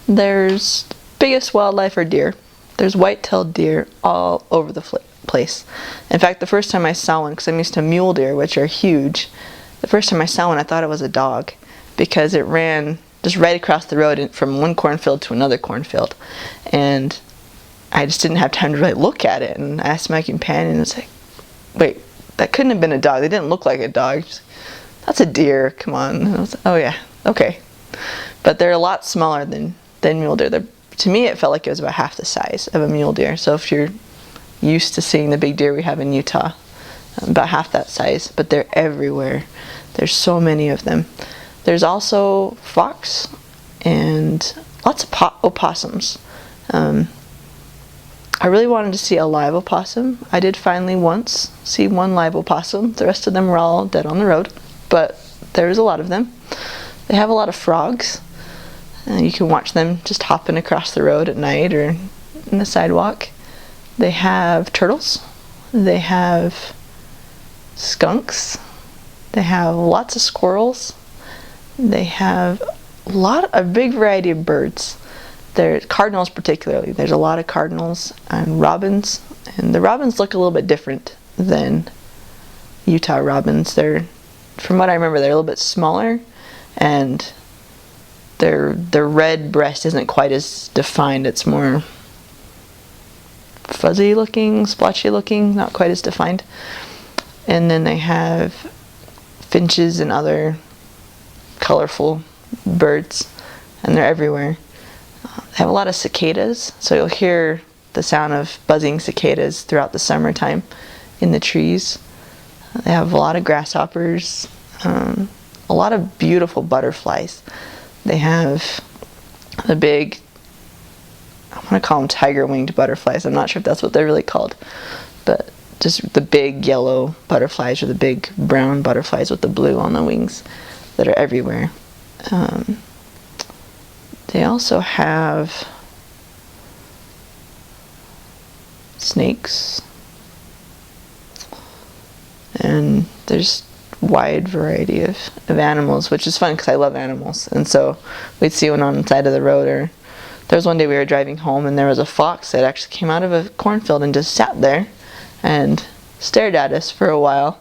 There's biggest wildlife are deer. There's white-tailed deer all over the place. In fact, the first time I saw one, because I'm used to mule deer, which are huge, the first time I saw one I thought it was a dog, because it ran just right across the road from one cornfield to another cornfield, and I just didn't have time to really look at it, and I asked my companion, and it's like, wait, that couldn't have been a dog. They didn't look like a dog. That's a deer, come on. And I was like, oh yeah, okay. But they're a lot smaller than mule deer. To me, it felt like it was about half the size of a mule deer. So if you're used to seeing the big deer we have in Utah, about half that size, but they're everywhere. There's so many of them. There's also fox and lots of opossums. I really wanted to see a live opossum. I did finally once see one live opossum. The rest of them were all dead on the road, but there's a lot of them. They have a lot of frogs. You can watch them just hopping across the road at night or in the sidewalk. They have turtles. They have skunks. They have lots of squirrels. They have a big variety of birds. There's cardinals particularly. There's a lot of cardinals and robins. And the robins look a little bit different than Utah robins. From what I remember, they're a little bit smaller, and their red breast isn't quite as defined. It's more fuzzy looking, splotchy looking, not quite as defined. And then they have finches and other colorful birds, and they're everywhere. They have a lot of cicadas, so you'll hear the sound of buzzing cicadas throughout the summertime in the trees. They have a lot of grasshoppers, a lot of beautiful butterflies. They have the big, I want to call them tiger-winged butterflies. I'm not sure if that's what they're really called, but just the big yellow butterflies or the big brown butterflies with the blue on the wings that are everywhere. They also have snakes, and there's a wide variety of animals, which is fun because I love animals. And so we'd see one on the side of the road, or there was one day we were driving home and there was a fox that actually came out of a cornfield and just sat there and stared at us for a while.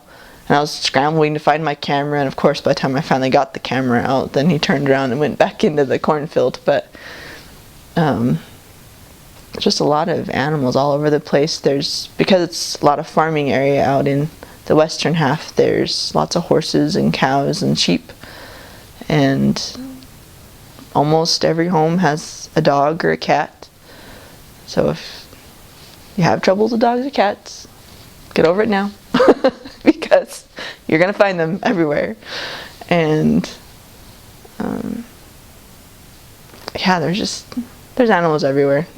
And I was scrambling to find my camera, and of course by the time I finally got the camera out, then he turned around and went back into the cornfield. But just a lot of animals all over the place. Because it's a lot of farming area out in the western half, there's lots of horses and cows and sheep, and almost every home has a dog or a cat. So if you have troubles with dogs or cats, get over it now. Because you're going to find them everywhere. And yeah, there's animals everywhere.